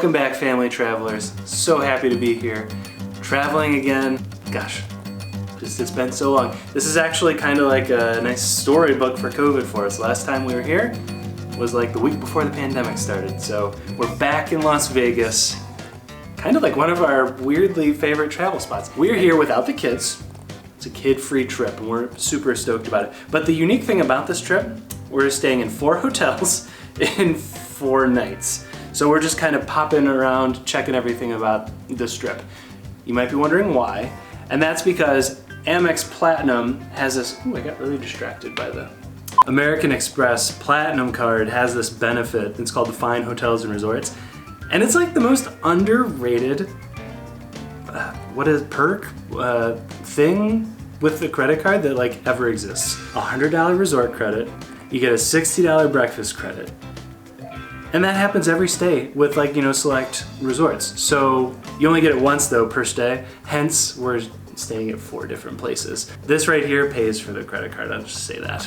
Welcome back, family travelers. So happy to be here. Traveling again. Gosh, it's been so long. This is actually kind of like a nice storybook for COVID for us. Last time we were here was like the week before the pandemic started. So we're back in Las Vegas. Kind of like one of our weirdly favorite travel spots. We're here without the kids. It's a kid-free trip and we're super stoked about it. But the unique thing about this trip, we're staying in 4 hotels in 4 nights. So we're just kind of popping around, checking everything about this trip. You might be wondering why, and that's because Amex Platinum has this, ooh, I got really distracted by the American Express Platinum card has this benefit. It's called the Fine Hotels and Resorts. And it's like the most underrated, perk thing with the credit card that like ever exists. $100 resort credit, you get a $60 breakfast credit. And that happens every stay with like, select resorts. So you only get it once though per stay, hence we're staying at 4 different places. This right here pays for the credit card, I'll just say that.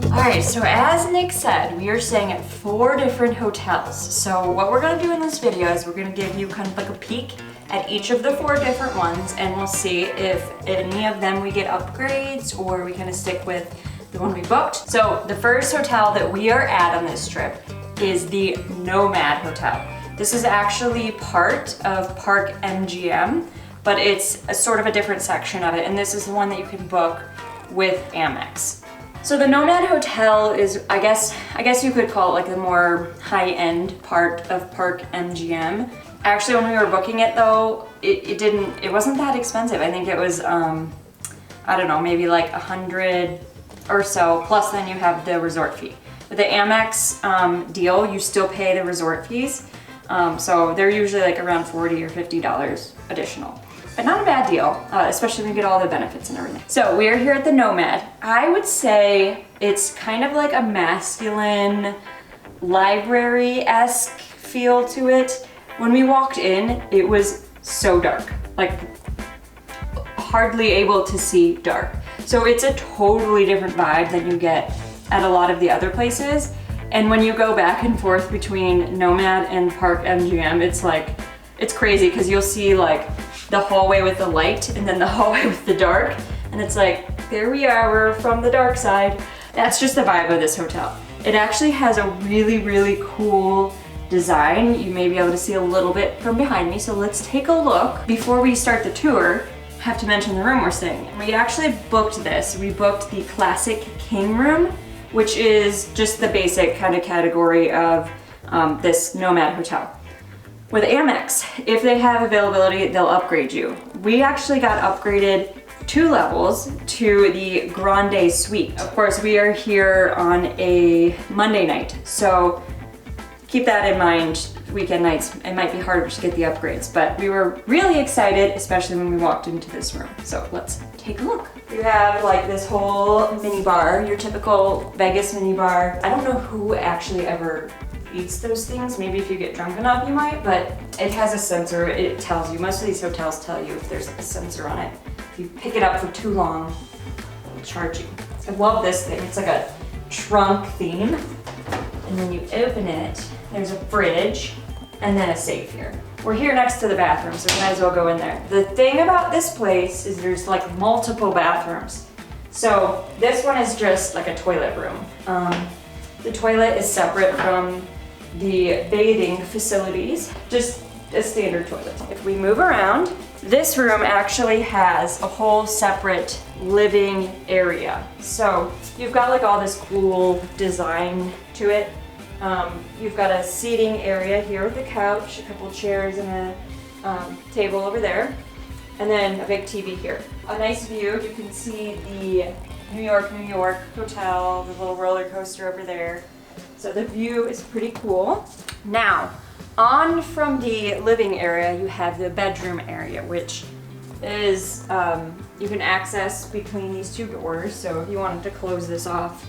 Alright, so as Nick said, we are staying at 4 different hotels. So what we're going to do in this video is we're going to give you kind of like a peek at each of the 4 different ones, and we'll see if any of them we get upgrades or we kind of stick with the one we booked. So the first hotel that we are at on this trip is the Nomad Hotel. This is actually part of Park MGM, but it's a sort of a different section of it, and this is the one that you can book with Amex. So the Nomad Hotel is, I guess you could call it like the more high-end part of Park MGM. Actually, when we were booking it though, it wasn't that expensive. I think it was, I don't know, maybe like $100 or so, plus then you have the resort fee. With the Amex deal, you still pay the resort fees. So they're usually like around $40 or $50 additional. But not a bad deal, especially when you get all the benefits and everything. So we are here at the Nomad. I would say it's kind of like a masculine, library-esque feel to it. When we walked in, it was so dark, like hardly able to see dark. So it's a totally different vibe than you get at a lot of the other places. And when you go back and forth between Nomad and Park MGM, it's crazy because you'll see like the hallway with the light and then the hallway with the dark. And it's like, there we are, we're from the dark side. That's just the vibe of this hotel. It actually has a really, really cool design. You may be able to see a little bit from behind me, so let's take a look. Before we start the tour, I have to mention the room we're staying in. We actually booked this. We booked the Classic King room, which is just the basic kind of category of this Nomad Hotel. With Amex, if they have availability, they'll upgrade you. We actually got upgraded 2 levels to the Grande Suite. Of course, we are here on a Monday night, so keep that in mind. Weekend nights, it might be harder to get the upgrades, but we were really excited, especially when we walked into this room. So let's take a look. You have like this whole mini bar, your typical Vegas mini bar. I don't know who actually ever eats those things. Maybe if you get drunk enough, you might, but it has a sensor. It tells you, most of these hotels tell you if there's a sensor on it. If you pick it up for too long, it'll charge you. I love this thing. It's like a trunk theme. And when you open it, there's a fridge and then a safe here. We're here next to the bathroom, so we might as well go in there. The thing about this place is there's like multiple bathrooms. So this one is just like a toilet room. The toilet is separate from the bathing facilities, just a standard toilet. If we move around, this room actually has a whole separate living area. So you've got like all this cool design to it. You've got a seating area here with a couch, a couple chairs, and a table over there, and then a big TV here. A nice view. You can see the New York hotel, the little roller coaster over there. So the view is pretty cool. Now, on from the living area, you have the bedroom area, which is, you can access between these 2 doors. So if you wanted to close this off,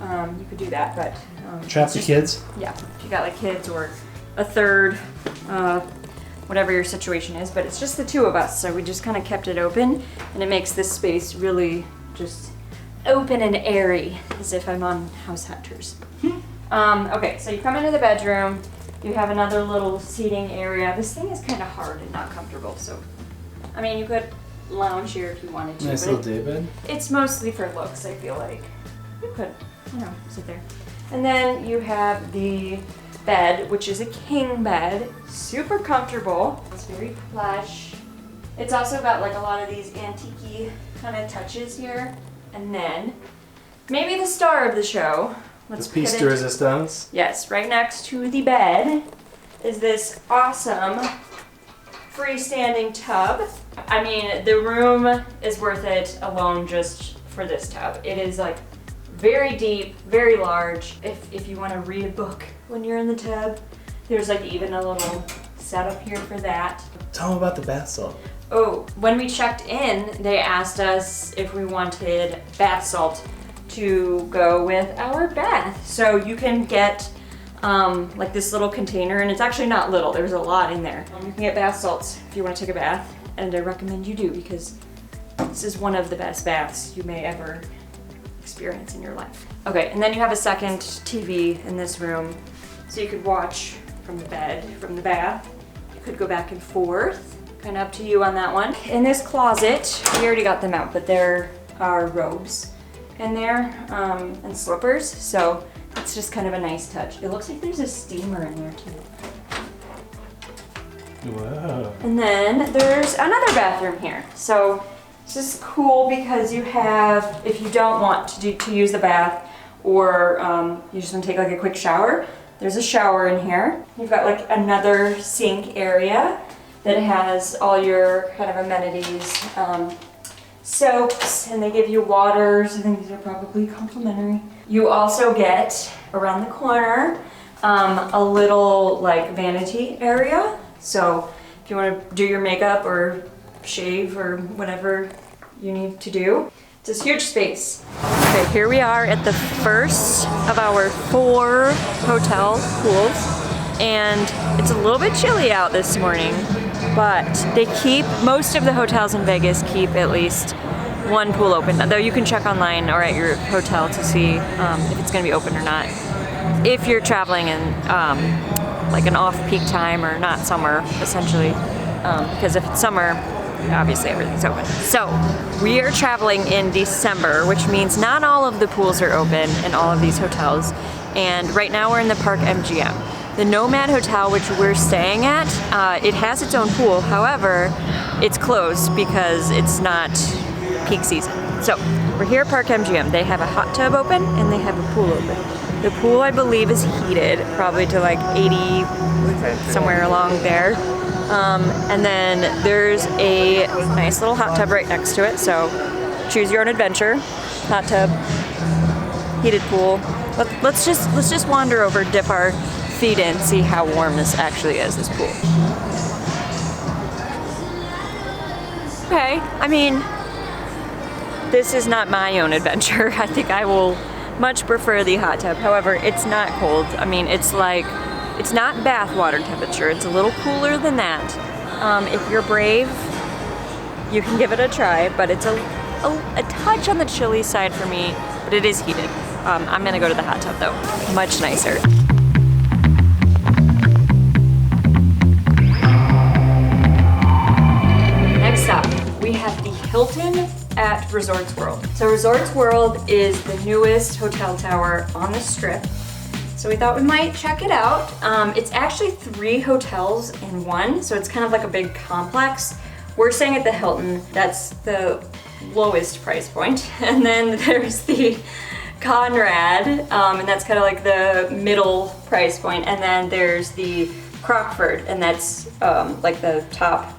you could do that, but trap the kids? Yeah, if you got like kids or a third, whatever your situation is, but it's just the 2 of us, so we just kind of kept it open, and it makes this space really just open and airy, as if I'm on House Hunters. Okay, so you come into the bedroom. You have another little seating area. This thing is kind of hard and not comfortable, so I mean, you could lounge here if you wanted to. Nice little day bed. It's mostly for looks, I feel like. You could, sit there. And then you have the bed, which is a king bed. Super comfortable. It's very plush. It's also got like a lot of these antique-y kind of touches here. And then, maybe the star of the show. The piece de resistance. Yes, right next to the bed is this awesome freestanding tub. I mean, the room is worth it alone just for this tub. It is like very deep, very large. If you want to read a book when you're in the tub, there's like even a little setup here for that. Tell them about the bath salt. Oh, when we checked in, they asked us if we wanted bath salt to go with our bath. So you can get like this little container, and it's actually not little, there's a lot in there. You can get bath salts if you want to take a bath, and I recommend you do because this is one of the best baths you may ever experience in your life. Okay, and then you have a second TV in this room, so you could watch from the bed, from the bath. You could go back and forth, kind of up to you on that one. In this closet, we already got them out, but there are robes in there and slippers, so it's just kind of a nice touch. It looks like there's a steamer in there too. Wow. And then there's another bathroom here. So this is cool because you have, if you don't want to use the bath, or you just want to take like a quick shower, there's a shower in here. You've got like another sink area that has all your kind of amenities, soaps, and they give you waters. I think these are probably complimentary. You also get, around the corner, a little like vanity area. So if you want to do your makeup or shave or whatever you need to do, it's this huge space. Okay, here we are at the first of our 4 hotel pools, and it's a little bit chilly out this morning, but they keep, most of the hotels in Vegas keep at least one pool open, though you can check online or at your hotel to see if it's going to be open or not. If you're traveling in like an off-peak time or not summer, essentially, because if it's summer, obviously everything's open. So we are traveling in December, which means not all of the pools are open in all of these hotels. And right now we're in the Park MGM. The Nomad Hotel, which we're staying at, it has its own pool. However, it's closed because it's not peak season. So we're here at Park MGM. They have a hot tub open and they have a pool open. The pool, I believe, is heated, probably to like 80, somewhere along there. And then there's a nice little hot tub right next to it. So choose your own adventure. Hot tub, heated pool. Let's just wander over, dip our feet in, see how warm this actually is, this pool. Okay, I mean, this is not my own adventure. I think I will much prefer the hot tub. However, it's not cold. I mean, it's not bath water temperature. It's a little cooler than that. If you're brave, you can give it a try, but it's a touch on the chilly side for me, but it is heated. I'm gonna go to the hot tub though. Much nicer. Next up, we have the Hilton at Resorts World. So Resorts World is the newest hotel tower on the Strip. So we thought we might check it out. It's actually 3 hotels in one, so it's kind of like a big complex. We're staying at the Hilton. That's the lowest price point. And then there's the Conrad, and that's kind of like the middle price point. And then there's the Crockford, and that's like the top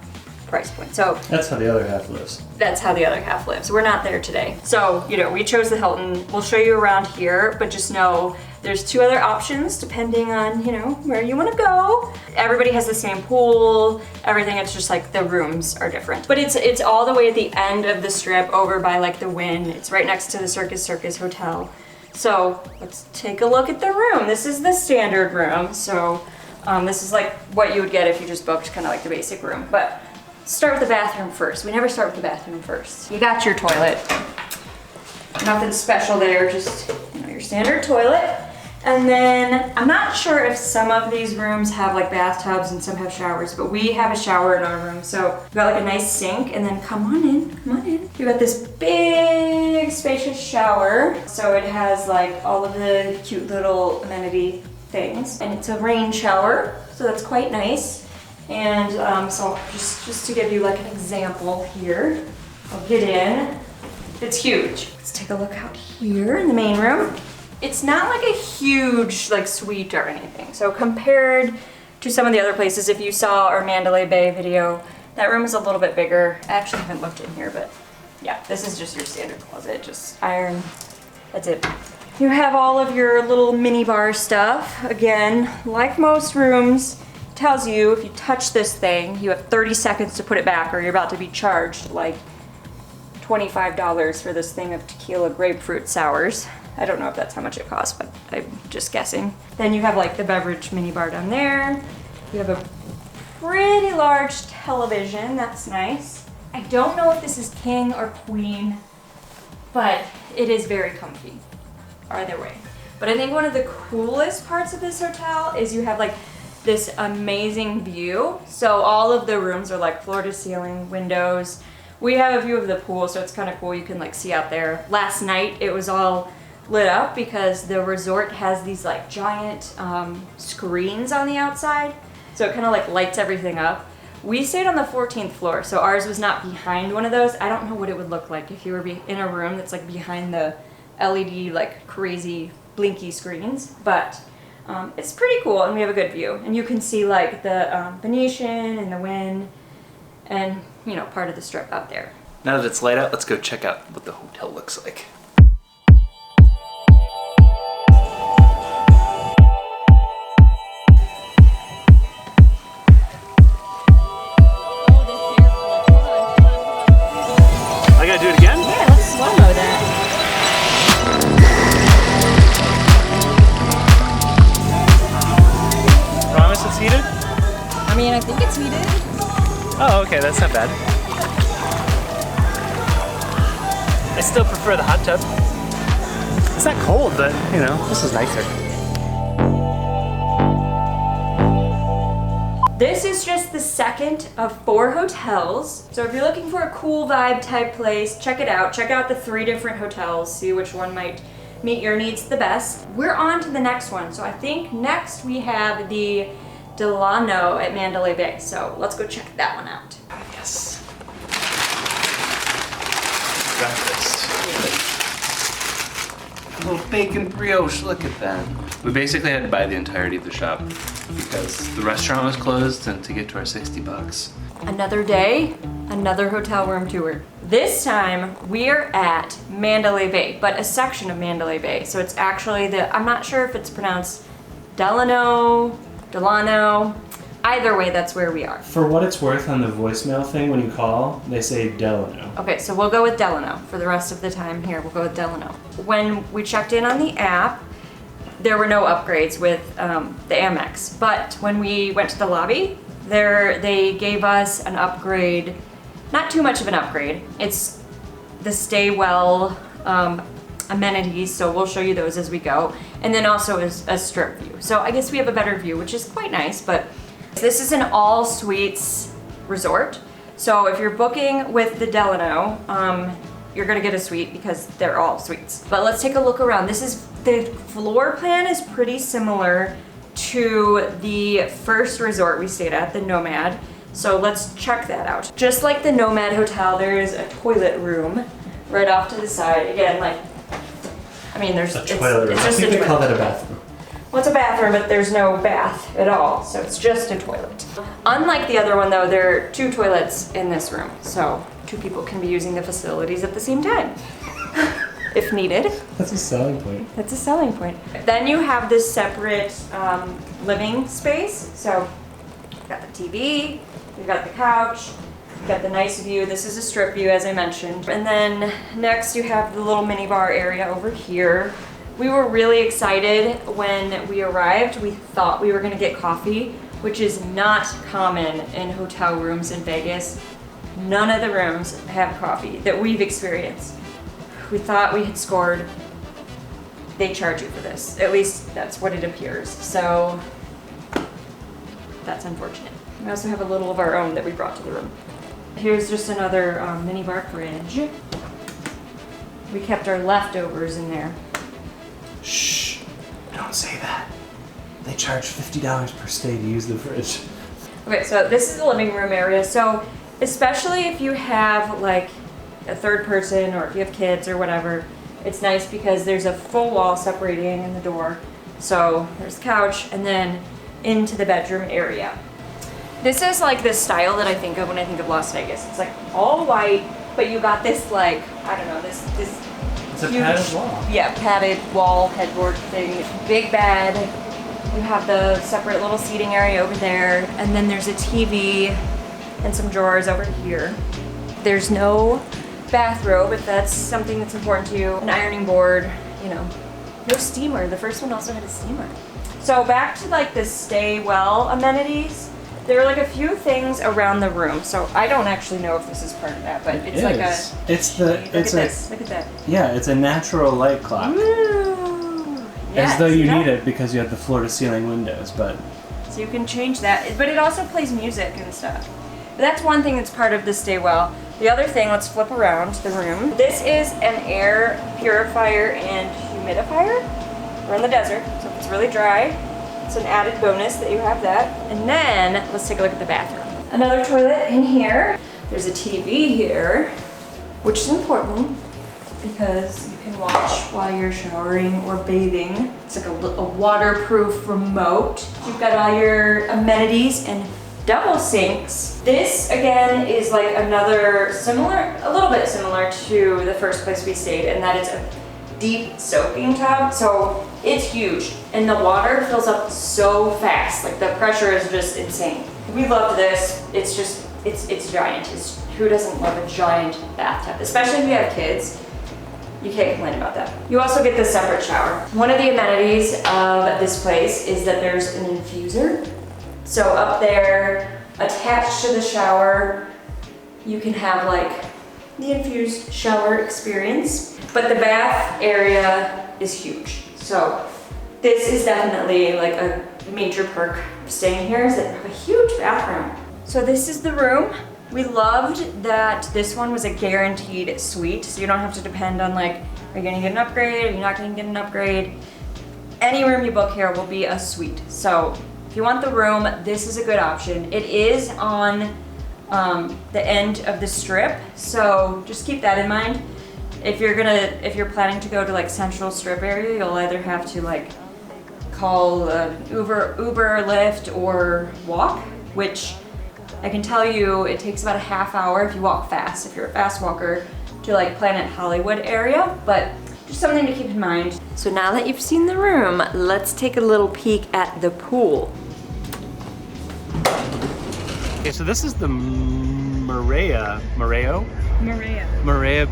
price point. So that's how the other half lives. That's how the other half lives. We're not there today. So, we chose the Hilton. We'll show you around here, but just know there's 2 other options depending on, where you want to go. Everybody has the same pool, everything. It's just like the rooms are different. But it's all the way at the end of the Strip over by like the Wynn. It's right next to the Circus Hotel. So let's take a look at the room. This is the standard room. So this is like what you would get if you just booked kind of like the basic room. But start with the bathroom first. We never start with the bathroom first. You got your toilet. Nothing special there, just your standard toilet. And then I'm not sure if some of these rooms have like bathtubs and some have showers, but we have a shower in our room. So we've got like a nice sink, and then come on in. You got this big spacious shower. So it has like all of the cute little amenity things, and it's a rain shower, so that's quite nice. And so just to give you like an example here, I'll get in. It's huge. Let's take a look out here in the main room. It's not like a huge like suite or anything. So compared to some of the other places, if you saw our Mandalay Bay video, that room is a little bit bigger. I actually haven't looked in here, but yeah, this is just your standard closet, just iron, that's it. You have all of your little mini bar stuff. Again, like most rooms, tells you if you touch this thing, you have 30 seconds to put it back or you're about to be charged like $25 for this thing of tequila grapefruit sours. I don't know if that's how much it costs, but I'm just guessing. Then you have like the beverage mini bar down there. You have a pretty large television, that's nice. I don't know if this is king or queen, but it is very comfy, either way. But I think one of the coolest parts of this hotel is you have like this amazing view. So all of the rooms are like floor to ceiling windows. We have a view of the pool, so it's kind of cool. You can like see out there. Last night it was all lit up because the resort has these like giant screens on the outside, so it kind of like lights everything up. We stayed on the 14th floor, so ours was not behind one of those. I don't know what it would look like if you were in a room that's like behind the LED like crazy blinky screens, but it's pretty cool, and we have a good view, and you can see like the Venetian and the wind and part of the strip out there. Now that it's light out, let's go check out what the hotel looks like. I think it's heated. Oh, okay, that's not bad. I still prefer the hot tub. It's not cold, but this is nicer. This is just the second of 4 hotels. So if you're looking for a cool vibe type place, check it out. Check out the 3 different hotels, see which one might meet your needs the best. We're on to the next one. So I think next we have the Delano at Mandalay Bay. So let's go check that one out. Yes. Breakfast. A little bacon brioche, look at that. We basically had to buy the entirety of the shop because the restaurant was closed and to get to our 60 bucks. Another day, another hotel room tour. This time we are at Mandalay Bay, but a section of Mandalay Bay. So it's actually I'm not sure if it's pronounced Delano. Either way, that's where we are. For what it's worth, on the voicemail thing when you call, they say Delano. Okay, so we'll go with Delano for the rest of the time here. We'll go with Delano. When we checked in on the app, there were no upgrades with the Amex. But when we went to the lobby, they gave us an upgrade. Not too much of an upgrade. It's the Stay Well amenities, so we'll show you those as we go. And then also a strip view. So I guess we have a better view, which is quite nice, but this is an all suites resort. So if you're booking with the Delano, you're gonna get a suite because they're all suites. But let's take a look around. The floor plan is pretty similar to the first resort we stayed at, the Nomad. So let's check that out. Just like the Nomad Hotel, there is a toilet room right off to the side. Again, there's a toilet room. I think they call that a bathroom. Well, it's a bathroom, but there's no bath at all, so it's just a toilet. Unlike the other one, though, there are 2 toilets in this room, so 2 people can be using the facilities at the same time, if needed. That's a selling point. That's a selling point. Then you have this separate living space, so you've got the TV, you've got the couch, you've got the nice view. This is a strip view, as I mentioned. And then next you have the little mini bar area over here. We were really excited when we arrived. We thought we were gonna get coffee, which is not common in hotel rooms in Vegas. None of the rooms have coffee that we've experienced. we thought we had scored. They charge you for this. At least that's what it appears. So that's unfortunate. We also have a little of our own that we brought to the room. Here's just another mini bar fridge. We kept our leftovers in there. Shh, don't say that. They charge $50 per stay to use the fridge. Okay, so this is the living room area. So especially if you have like a third person or if you have kids or whatever, it's nice because there's a full wall separating in the door. So there's the couch and then into the bedroom area. This is like this style that I think of when I think of Las Vegas. It's like all white, but you got this like, I don't know, this It's a huge, padded wall. yeah, padded wall headboard thing. Big bed. You have the separate little seating area over there, and then there's a TV and some drawers over here. There's no bathrobe if that's something that's important to you. An ironing board, you know. No steamer. The first one also had a steamer. So back to like the stay well amenities. There are like a few things around the room. So I don't actually know if this is part of that, but it's like a. Look at that. Yeah, it's a natural light clock. Ooh. Yeah, As though you see that? need it because you have the floor to ceiling windows, but. So you can change that, but it also plays music and stuff. But that's one thing that's part of the stay well. The other thing, let's flip around the room. This is an air purifier and humidifier. We're in the desert, so if it's really dry, it's an added bonus that you have that. And then let's take a look at the bathroom. Another toilet in here. There's a TV here, which is important because you can watch while you're showering or bathing. It's like a waterproof remote. You've got all your amenities and double sinks. This again is like another similar, a little bit similar to the first place we stayed, and that is a deep soaking tub. So it's huge and the water fills up so fast. Like the pressure is just insane. We loved this. It's just, it's giant. Who doesn't love a giant bathtub? Especially if you have kids. You can't complain about that. You also get the separate shower. One of the amenities of this place is that there's an infuser. So up there, attached to the shower, you can have like the infused shower experience. But the bath area is huge. So this is definitely like a major perk of staying here is that you have a huge bathroom. So this is the room. We loved that this one was a guaranteed suite, so you don't have to depend on like, are you gonna get an upgrade, are you not gonna get an upgrade? Any room you book here will be a suite. So if you want the room, this is a good option. It is on the end of the strip, so just keep that in mind. If you're planning to go to like Central Strip area, you'll either have to like call Uber or Lyft or walk, which I can tell you it takes about a half hour if you walk fast, if you're a fast walker, to like Planet Hollywood area, but just something to keep in mind. So now that you've seen the room, let's take a little peek at the pool. Okay, so this is the Marea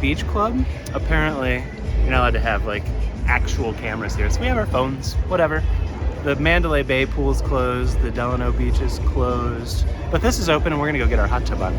Beach Club. Apparently, you're not allowed to have like actual cameras here, so we have our phones, whatever. The Mandalay Bay pool's closed, the Delano beach is closed, but this is open and we're gonna go get our hot tub on.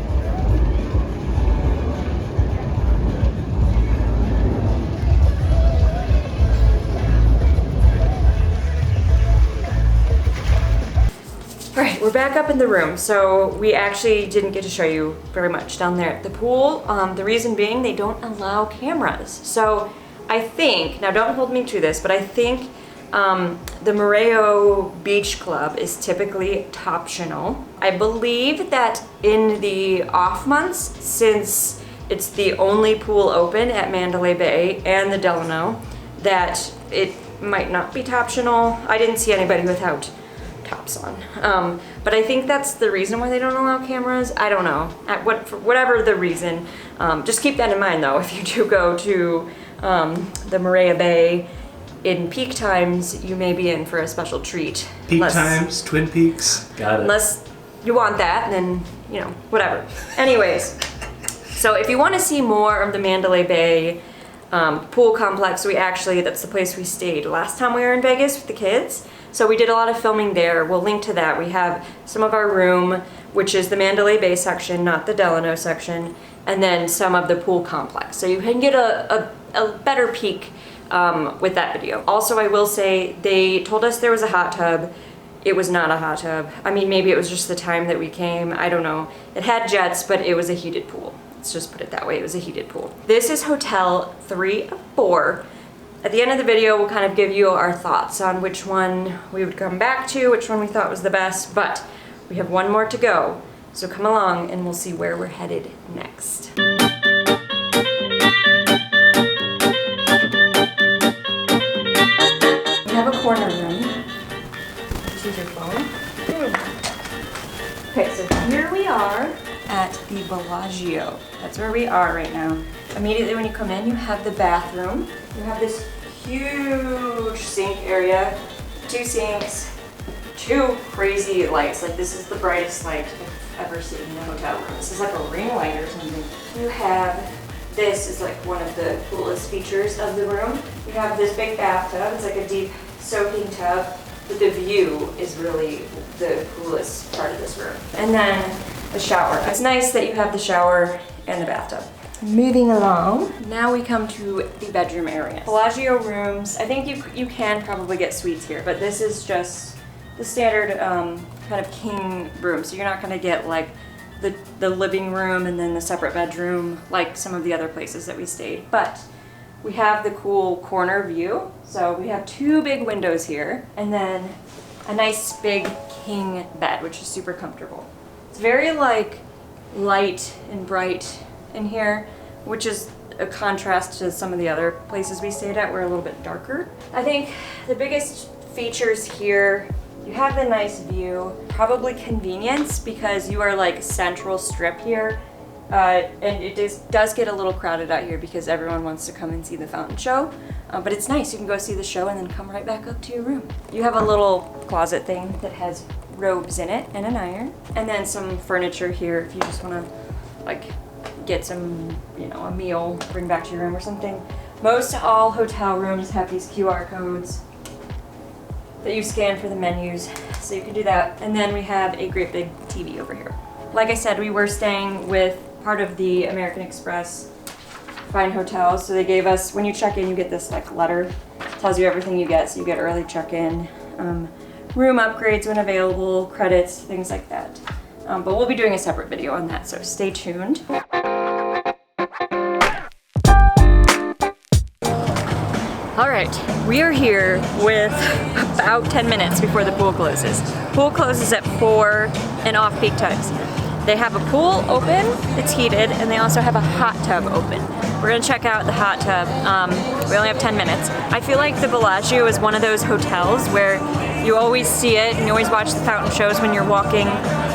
All right, we're back up in the room. So we actually didn't get to show you very much down there at the pool. The reason being they don't allow cameras. So I think, now don't hold me to this, but I think the Marea Beach Club is typically optional. I believe that in the off months, since it's the only pool open at Mandalay Bay and the Delano, that it might not be optional. I didn't see anybody without tops on. But I think that's the reason why they don't allow cameras. I don't know. For whatever the reason, just keep that in mind though. If you do go to the Marea Bay in peak times, you may be in for a special treat. Peak times, Twin Peaks, got it. Unless you want that, then, you know, whatever. Anyways, so if you want to see more of the Mandalay Bay pool complex, that's the place we stayed last time we were in Vegas with the kids. So we did a lot of filming there. We'll link to that. We have some of our room, which is the Mandalay Bay section, not the Delano section. and then some of the pool complex. So you can get a better peek with that video. Also, I will say they told us there was a hot tub. It was not a hot tub. I mean, maybe it was just the time that we came. I don't know. It had jets, but it was a heated pool. Let's just put it that way. It was a heated pool. This is Hotel 3 of 4. At the end of the video, we'll kind of give you our thoughts on which one we would come back to, which one we thought was the best, but we have one more to go. So come along and we'll see where we're headed next. We have a corner room. Use your phone. Okay, so here we are at the Bellagio. That's where we are right now. Immediately when you come in, you have the bathroom. You have this huge sink area, 2 sinks, 2 crazy lights. Like, this is the brightest light I've ever seen in a hotel room. This is like a ring light or something. You have, this is like one of the coolest features of the room. You have this big bathtub. It's like a deep soaking tub. But the view is really the coolest part of this room. And then the shower. It's nice that you have the shower and the bathtub. Moving along, now we come to the bedroom area. Bellagio rooms, I think you can probably get suites here, but this is just the standard kind of king room. So you're not gonna get like the living room and then the separate bedroom like some of the other places that we stayed. But we have the cool corner view. So we have 2 big windows here and then a nice big king bed, which is super comfortable. It's very like light and bright in here, which is a contrast to some of the other places we stayed at. We're a little bit darker. I think the biggest features here, you have the nice view, probably convenience because you are like central strip here. And it does get a little crowded out here because everyone wants to come and see the fountain show. But it's nice, you can go see the show and then come right back up to your room. You have a little closet thing that has robes in it and an iron. And then some furniture here if you just want to like get some, you know, a meal, bring back to your room or something. Most all hotel rooms have these QR codes that you scan for the menus, so you can do that. And then we have a great big TV over here. Like I said, we were staying with part of the American Express Fine Hotels, so they gave us, when you check in, you get this like letter, tells you everything you get, so you get early check-in, room upgrades when available, credits, things like that. But we'll be doing a separate video on that, so stay tuned. All right, we are here with about 10 minutes before the pool closes. Pool closes at 4 and off-peak times. They have a pool open, it's heated, and they also have a hot tub open. We're gonna check out the hot tub. We only have 10 minutes. I feel like the Bellagio is one of those hotels where you always see it and you always watch the fountain shows when you're walking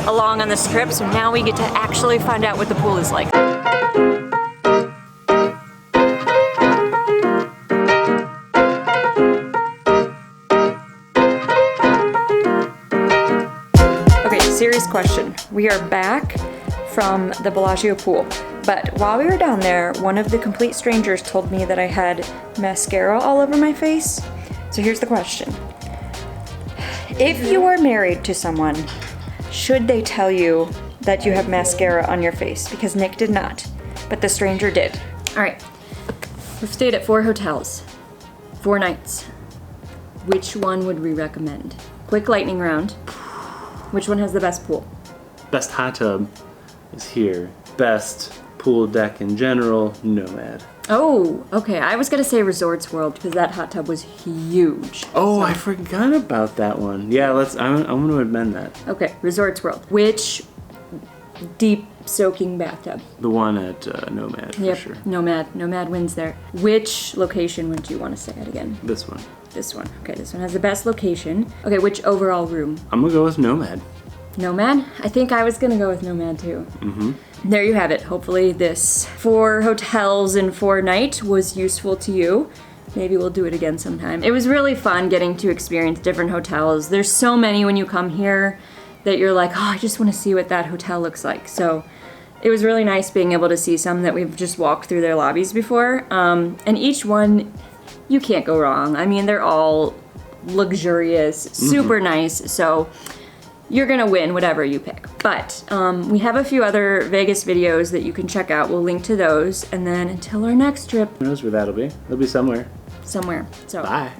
along on the strip, so now we get to actually find out what the pool is like. Serious question. We are back from the Bellagio pool, but while we were down there, one of the complete strangers told me that I had mascara all over my face. So here's the question. If you are married to someone, should they tell you that you have mascara on your face? Because Nick did not, but the stranger did. All right, we've stayed at 4 hotels, 4 nights. Which one would we recommend? Quick lightning round. Which one has the best pool? Best hot tub is here. Best pool deck in general, Nomad. Oh, okay. I was gonna say Resorts World because that hot tub was huge. Oh, so. I forgot about that one. Yeah, I'm gonna amend that. Okay, Resorts World. Which deep soaking bathtub? The one at Nomad, for sure. Nomad wins there. Which location would you want to stay at again? This one. This one. Okay, this one has the best location. Okay, which overall room? I'm gonna go with Nomad. Nomad? I think I was gonna go with Nomad too. Mm-hmm. There you have it. Hopefully this 4 hotels in 4 night was useful to you. Maybe we'll do it again sometime. It was really fun getting to experience different hotels. There's so many when you come here that you're like, oh, I just want to see what that hotel looks like. So it was really nice being able to see some that we've just walked through their lobbies before. And each one, you can't go wrong. I mean, they're all luxurious, super nice. So you're gonna win whatever you pick. But we have a few other Vegas videos that you can check out. We'll link to those. And then until our next trip. Who knows where that'll be? It'll be somewhere. Somewhere. So Bye.